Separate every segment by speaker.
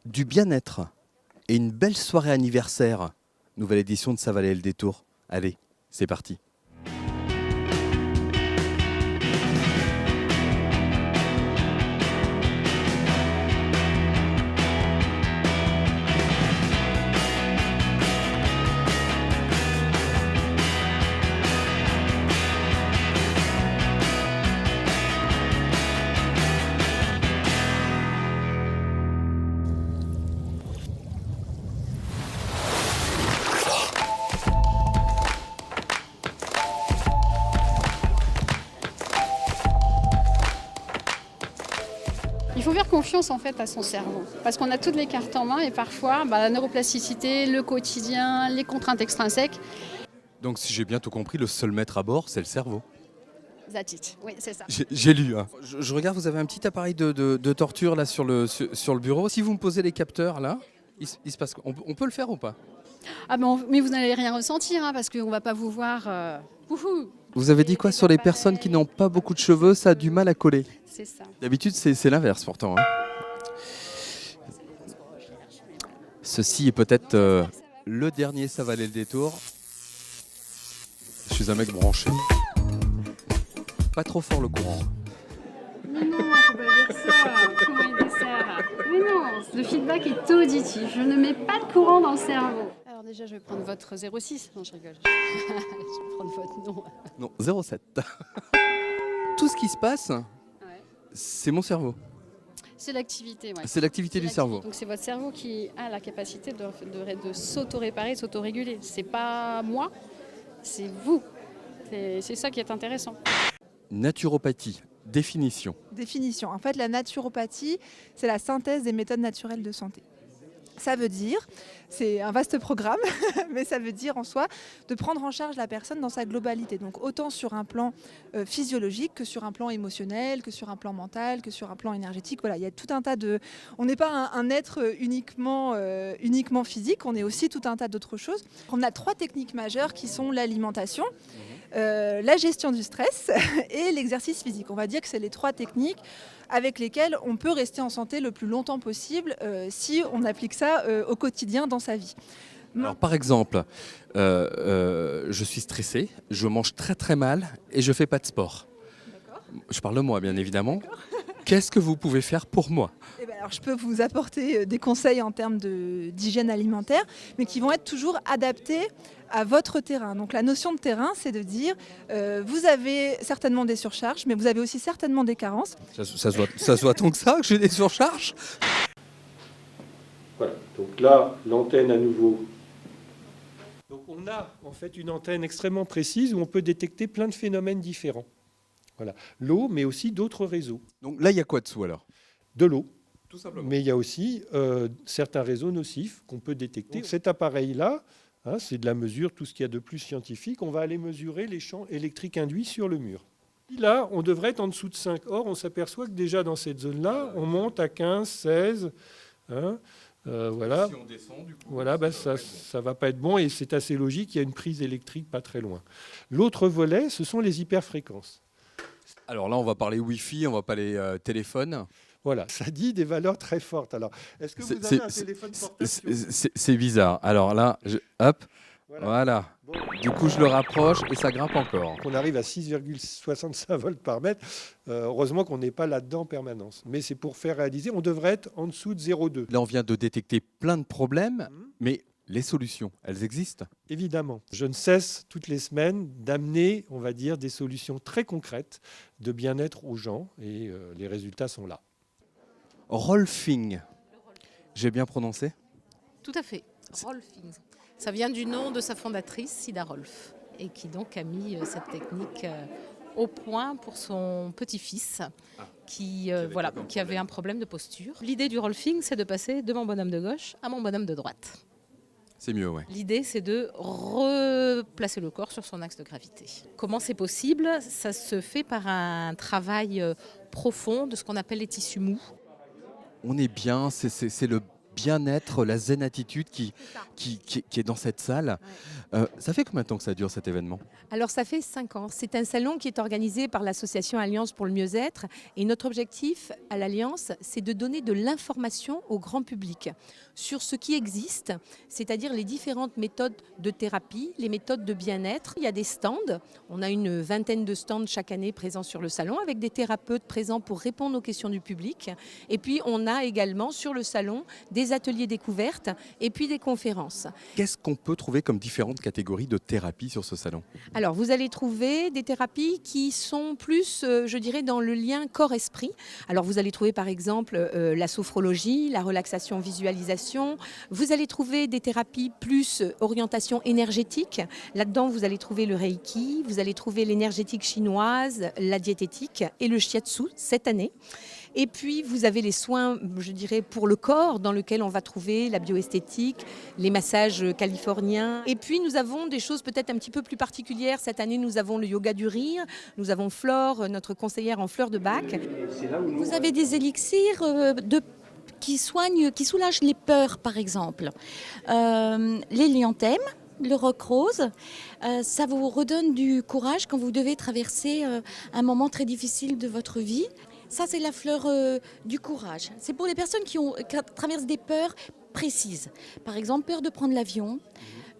Speaker 1: Du bien-être et une belle soirée anniversaire. Nouvelle édition de Ça valait le détour. Allez, c'est parti.
Speaker 2: Il faut faire confiance en fait à son cerveau, parce qu'on a toutes les cartes en main et parfois la neuroplasticité, le quotidien, les contraintes extrinsèques,
Speaker 1: Donc si j'ai bien tout compris, le seul maître à bord, c'est le cerveau.
Speaker 2: that's it. Oui, c'est ça.
Speaker 1: J'ai lu. Hein. Je regarde, vous avez un petit appareil de torture là sur le bureau. Si vous me posez les capteurs là, il se passe quoi? On peut le faire ou pas?
Speaker 2: Ah ben, mais vous n'allez rien ressentir parce qu'on ne va pas vous voir. Wouhou.
Speaker 1: Vous avez dit quoi sur les personnes qui n'ont pas beaucoup de cheveux, ça a du mal à coller?
Speaker 2: C'est ça.
Speaker 1: D'habitude, c'est l'inverse pourtant. Hein. Ceci est peut-être le dernier, ça valait le détour. Je suis un mec branché. Pas trop fort le courant.
Speaker 2: Mais non, faut pas dire ça. Comment il dit ça? Mais non, le feedback est auditif. Je ne mets pas de courant dans le cerveau. Alors déjà, je vais prendre votre 06. Non, je rigole. Je vais prendre votre nom.
Speaker 1: Non, 07. Tout ce qui se passe,
Speaker 2: Ouais.
Speaker 1: c'est mon cerveau.
Speaker 2: C'est l'activité, ouais.
Speaker 1: C'est l'activité du cerveau.
Speaker 2: Donc c'est votre cerveau qui a la capacité de s'auto-réparer, de s'auto-réguler. C'est pas moi, c'est vous. C'est ça qui est intéressant.
Speaker 1: Naturopathie, définition.
Speaker 3: Définition. En fait, la naturopathie, c'est la synthèse des méthodes naturelles de santé. Ça veut dire, c'est un vaste programme, mais ça veut dire en soi de prendre en charge la personne dans sa globalité. Donc autant sur un plan physiologique que sur un plan émotionnel, que sur un plan mental, que sur un plan énergétique. Voilà, il y a tout un tas de... On n'est pas un être uniquement physique, on est aussi tout un tas d'autres choses. On a 3 techniques majeures qui sont l'alimentation, la gestion du stress et l'exercice physique. On va dire que c'est les 3 techniques avec lesquelles on peut rester en santé le plus longtemps possible si on applique ça au quotidien dans sa vie.
Speaker 1: Alors par exemple, je suis stressé, je mange très très mal et je fais pas de sport. Je parle de moi bien évidemment. Qu'est-ce que vous pouvez faire pour moi?
Speaker 3: Eh ben alors, je peux vous apporter des conseils en termes d'hygiène alimentaire, mais qui vont être toujours adaptés à votre terrain. Donc la notion de terrain, c'est de dire, vous avez certainement des surcharges, mais vous avez aussi certainement des carences.
Speaker 1: Ça se voit tant que ça que j'ai des surcharges?
Speaker 4: Voilà, donc là, l'antenne à nouveau. Donc on a en fait une antenne extrêmement précise où on peut détecter plein de phénomènes différents. Voilà, l'eau, mais aussi d'autres réseaux.
Speaker 1: Donc là, il y a quoi dessous alors?
Speaker 4: De l'eau,
Speaker 1: Tout simplement.
Speaker 4: mais il y a aussi certains réseaux nocifs qu'on peut détecter. Donc, cet appareil-là, c'est de la mesure, tout ce qu'il y a de plus scientifique. On va aller mesurer les champs électriques induits sur le mur. Là, on devrait être en dessous de 5. Or, on s'aperçoit que déjà dans cette zone-là, on monte à 15, 16. Voilà.
Speaker 1: Si on descend, du coup,
Speaker 4: Voilà, ça ne va pas être bon et c'est assez logique, il y a une prise électrique pas très loin. L'autre volet, ce sont les hyperfréquences.
Speaker 1: Alors là, on va parler Wi-Fi, on va parler téléphone.
Speaker 4: Voilà, ça dit des valeurs très fortes. Alors, est-ce que vous avez un téléphone portable sur vous ?
Speaker 1: C'est bizarre. Alors là, hop,
Speaker 4: Voilà.
Speaker 1: voilà.
Speaker 4: Bon.
Speaker 1: Du coup, je le rapproche et ça grimpe encore.
Speaker 4: On arrive à 6,65 volts par mètre. Heureusement qu'on n'est pas là-dedans en permanence. Mais c'est pour faire réaliser, on devrait être en dessous de 0,2.
Speaker 1: Là, on vient de détecter plein de problèmes,
Speaker 4: Mhm.
Speaker 1: mais les solutions, elles existent.
Speaker 4: Évidemment, je ne cesse toutes les semaines d'amener, on va dire, des solutions très concrètes de bien-être aux gens et les résultats sont là.
Speaker 1: Rolfing, j'ai bien prononcé?
Speaker 5: Tout à fait, Rolfing. Ça vient du nom de sa fondatrice, Sida Rolf, et qui donc a mis cette technique au point pour son petit-fils qui avait un problème de posture. L'idée du Rolfing, c'est de passer de mon bonhomme de gauche à mon bonhomme de droite.
Speaker 1: C'est mieux, ouais.
Speaker 5: L'idée, c'est de replacer le corps sur son axe de gravité. Comment c'est possible? Ça se fait par un travail profond de ce qu'on appelle les tissus mous.
Speaker 1: On est bien, c'est le bien-être, la zen attitude qui est dans cette salle. Ça fait combien de temps que ça dure cet événement?
Speaker 6: Alors ça fait 5 ans. C'est un salon qui est organisé par l'association Alliance pour le mieux-être. Et notre objectif à l'Alliance, c'est de donner de l'information au grand public sur ce qui existe, c'est-à-dire les différentes méthodes de thérapie, les méthodes de bien-être. Il y a des stands. On a une vingtaine de stands chaque année présents sur le salon avec des thérapeutes présents pour répondre aux questions du public. Et puis on a également sur le salon des ateliers découvertes et puis des conférences.
Speaker 1: Qu'est-ce qu'on peut trouver comme différentes catégories de thérapie sur ce salon?
Speaker 6: Alors, vous allez trouver des thérapies qui sont plus, je dirais, dans le lien corps-esprit. Alors, vous allez trouver, par exemple, la sophrologie, la relaxation visualisation. Vous allez trouver des thérapies plus orientation énergétique. Là-dedans, vous allez trouver le Reiki, vous allez trouver l'énergétique chinoise, la diététique et le shiatsu cette année. Et puis, vous avez les soins, je dirais, pour le corps, dans lequel on va trouver la bioesthétique, les massages californiens. Et puis, nous avons des choses peut-être un petit peu plus particulières. Cette année, nous avons le yoga du rire. Nous avons Flore, notre conseillère en fleurs de bac.
Speaker 7: Vous avez des élixirs qui soulagent les peurs, par exemple. L'hélianthème, le roc rose, ça vous redonne du courage quand vous devez traverser un moment très difficile de votre vie. Ça, c'est la fleur du courage. C'est pour les personnes qui traversent des peurs précises. Par exemple, peur de prendre l'avion,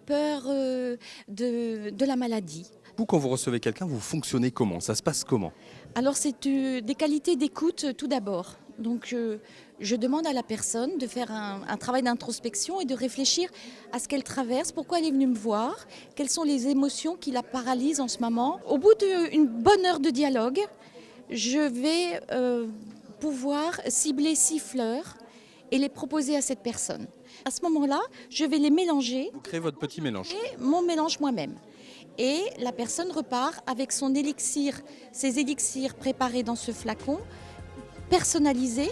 Speaker 7: peur de la maladie.
Speaker 1: Vous, quand vous recevez quelqu'un, vous fonctionnez comment? Ça se passe comment?
Speaker 7: Alors, c'est des qualités d'écoute tout d'abord. Donc, je demande à la personne de faire un travail d'introspection et de réfléchir à ce qu'elle traverse, pourquoi elle est venue me voir, quelles sont les émotions qui la paralysent en ce moment. Au bout d'une bonne heure de dialogue, je vais pouvoir cibler 6 fleurs et les proposer à cette personne. À ce moment-là, je vais les mélanger.
Speaker 1: Vous créez votre petit mélange.
Speaker 7: Et mon mélange moi-même. Et la personne repart avec son élixir, ses élixirs préparés dans ce flacon, personnalisés.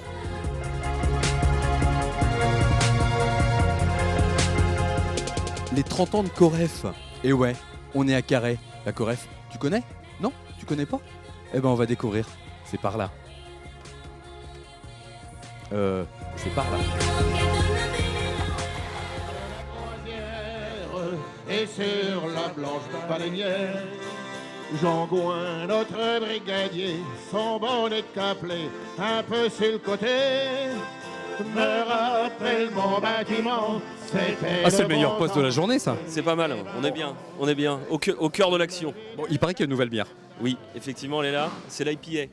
Speaker 1: Les 30 ans de Coref. Et ouais, on est à Carhaix. La Coref, tu connais? Non? Tu connais pas? Eh ben on va découvrir. C'est par là. C'est par là.
Speaker 8: Et sur la blanche baleinière, Jean Gouin, notre brigadier, son bonnet de capelet, un peu sur le côté, me rappelle mon bâtiment.
Speaker 1: Ah, c'est le meilleur poste de la journée, ça.
Speaker 9: C'est pas mal, on est bien, au cœur de l'action.
Speaker 1: Bon, il paraît qu'il y a une nouvelle bière.
Speaker 9: Oui, effectivement, elle est là, c'est l'IPA.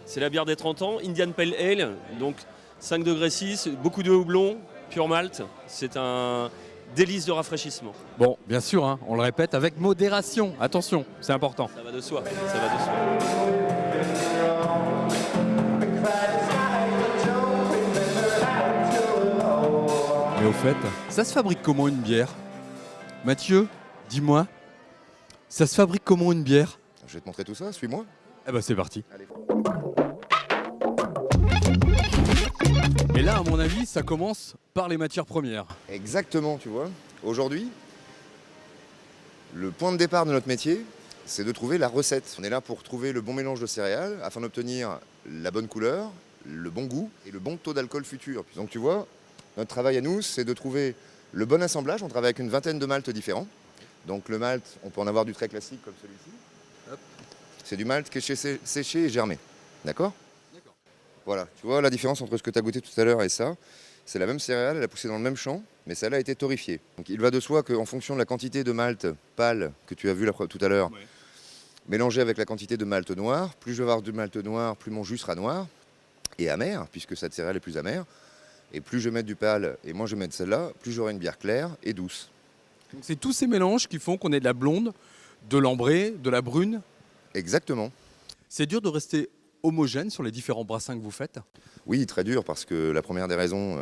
Speaker 9: C'est la bière des 30 ans, Indian Pale Ale, donc 5 degrés 6, beaucoup de houblon, pure malt. C'est un délice de rafraîchissement.
Speaker 1: Bon, bien sûr, hein, on le répète, avec modération. Attention, c'est important.
Speaker 9: Ça va de soi, ça va de soi.
Speaker 1: Mais au fait, ça se fabrique comment une bière? Mathieu, dis-moi, ça se fabrique comment une bière?
Speaker 10: Je vais te montrer tout ça, suis-moi.
Speaker 1: Eh ben c'est parti.
Speaker 10: Allez.
Speaker 1: Et là, à mon avis, ça commence par les matières premières.
Speaker 10: Exactement, tu vois. Aujourd'hui, le point de départ de notre métier, c'est de trouver la recette. On est là pour trouver le bon mélange de céréales afin d'obtenir la bonne couleur, le bon goût et le bon taux d'alcool futur. Donc tu vois, notre travail à nous, c'est de trouver le bon assemblage. On travaille avec une vingtaine de maltes différents. Donc le malt, on peut en avoir du très classique comme celui-ci. C'est du malt qui est séché et germé. D'accord ? Voilà, tu vois la différence entre ce que tu as goûté tout à l'heure et ça. C'est la même céréale, elle a poussé dans le même champ, mais celle-là a été torréfiée. Donc il va de soi qu'en fonction de la quantité de malt pâle que tu as vu tout à l'heure, mélangé avec la quantité de malt noir, plus je vais avoir du malt noir, plus mon jus sera noir et amer, puisque cette céréale est plus amère. Et plus je vais mettre du pâle et moins je vais mettre celle-là, plus j'aurai une bière claire et douce.
Speaker 1: Donc c'est tous ces mélanges qui font qu'on ait de la blonde, de l'ambrée, de la brune.
Speaker 10: Exactement.
Speaker 1: C'est dur de rester homogène sur les différents brassins que vous faites?
Speaker 10: Oui, très dur, parce que la première des raisons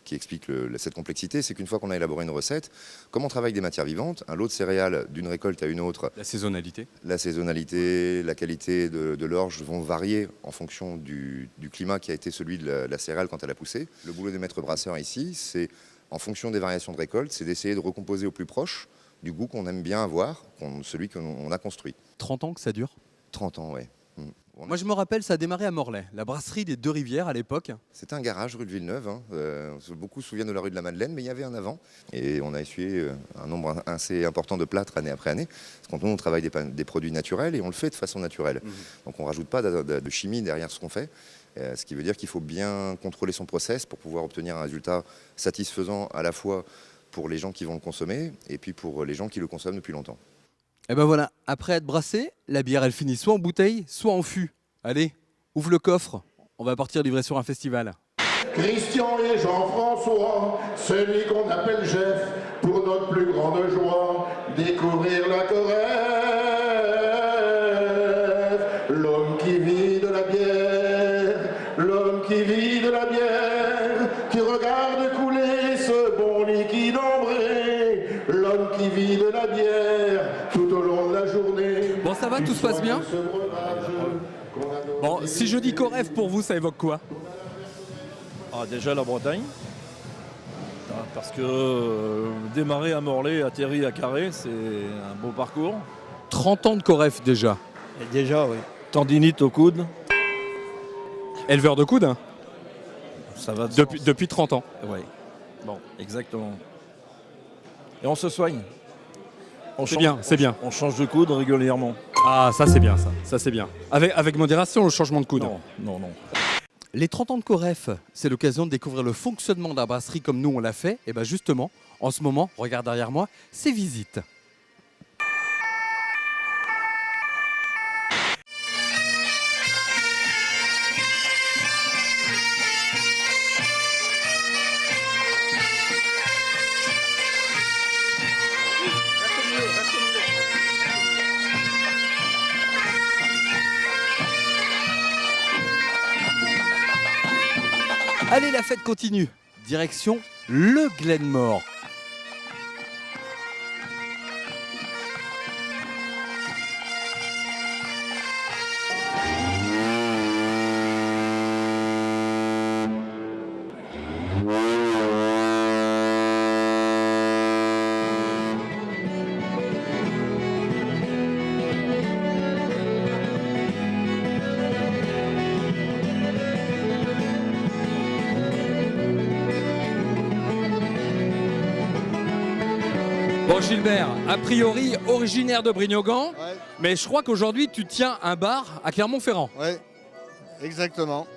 Speaker 10: qui explique cette complexité, c'est qu'une fois qu'on a élaboré une recette, comme on travaille avec des matières vivantes, un lot de céréales d'une récolte à une autre,
Speaker 1: La saisonnalité.
Speaker 10: la saisonnalité, la qualité de l'orge vont varier en fonction du climat qui a été celui de la céréale quand elle a poussé. Le boulot des maîtres brasseurs ici, c'est en fonction des variations de récolte, c'est d'essayer de recomposer au plus proche du goût qu'on aime bien avoir, celui qu'on a construit.
Speaker 1: 30 ans que ça dure?
Speaker 10: 30 ans, ouais.
Speaker 1: Moi, je me rappelle, ça a démarré à Morlaix, la brasserie des Deux-Rivières à l'époque.
Speaker 10: C'était un garage rue de Villeneuve. Beaucoup se souviennent de la rue de la Madeleine, mais il y avait un avant. Et on a essuyé un nombre assez important de plâtre année après année. Parce que nous, on travaille des produits naturels et on le fait de façon naturelle. Donc on ne rajoute pas de chimie derrière ce qu'on fait. Ce qui veut dire qu'il faut bien contrôler son process pour pouvoir obtenir un résultat satisfaisant à la fois pour les gens qui vont le consommer et puis pour les gens qui le consomment depuis longtemps.
Speaker 1: Et ben voilà, après être brassée, la bière elle finit soit en bouteille, soit en fût. Allez, ouvre le coffre, on va partir livrer sur un festival.
Speaker 8: Christian et Jean-François, celui qu'on appelle Jeff, pour notre plus grande joie, découvrir la Corrève. L'homme qui vit de la bière, l'homme qui vit de la bière, qui regarde couler ce bon liquide ambré. L'homme qui vit de la bière tout au long de la journée.
Speaker 1: Bon, ça va, tout se passe bien? Bon, si je dis Corrève pour vous, ça évoque quoi?
Speaker 11: Ah, déjà la Bretagne, parce que démarrer à Morlaix, atterrir à Carré, c'est un beau parcours.
Speaker 1: 30 ans de Corrève déjà.
Speaker 11: Et déjà, oui. Tendinite au coude.
Speaker 1: Éleveur de coude, hein?
Speaker 11: Ça va
Speaker 1: depuis 30 ans.
Speaker 11: Oui, bon, exactement. Et on se soigne.
Speaker 1: C'est bien, c'est bien.
Speaker 11: On change de coude régulièrement.
Speaker 1: Ah, ça c'est bien, ça c'est bien. Avec modération, le changement de coude.
Speaker 11: Non.
Speaker 1: Les 30 ans de Corrève, c'est l'occasion de découvrir le fonctionnement de la brasserie comme nous on l'a fait. Et bien justement, en ce moment, regarde derrière moi, c'est visite. Allez, la fête continue. Direction le Glenmore. Bon Gilbert, a priori originaire de Brignogan, mais je crois qu'aujourd'hui tu tiens un bar à Clermont-Ferrand.
Speaker 12: Oui, exactement.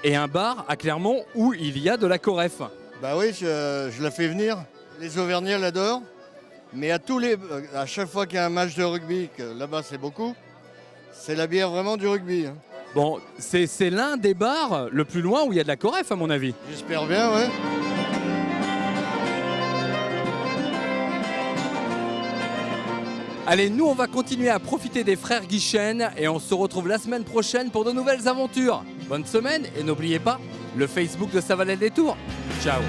Speaker 1: Et un bar à Clermont où il y a de la Corrève.
Speaker 12: Bah oui, je la fais venir. Les Auvergnats l'adorent, mais à chaque fois qu'il y a un match de rugby, que là-bas c'est beaucoup, c'est la bière vraiment du rugby. Hein.
Speaker 1: Bon, c'est l'un des bars le plus loin où il y a de la Corrève à mon avis.
Speaker 12: J'espère bien, ouais.
Speaker 1: Allez, nous on va continuer à profiter des frères Guichen et on se retrouve la semaine prochaine pour de nouvelles aventures. Bonne semaine et n'oubliez pas, le Facebook de Ça valait le détour. Ciao.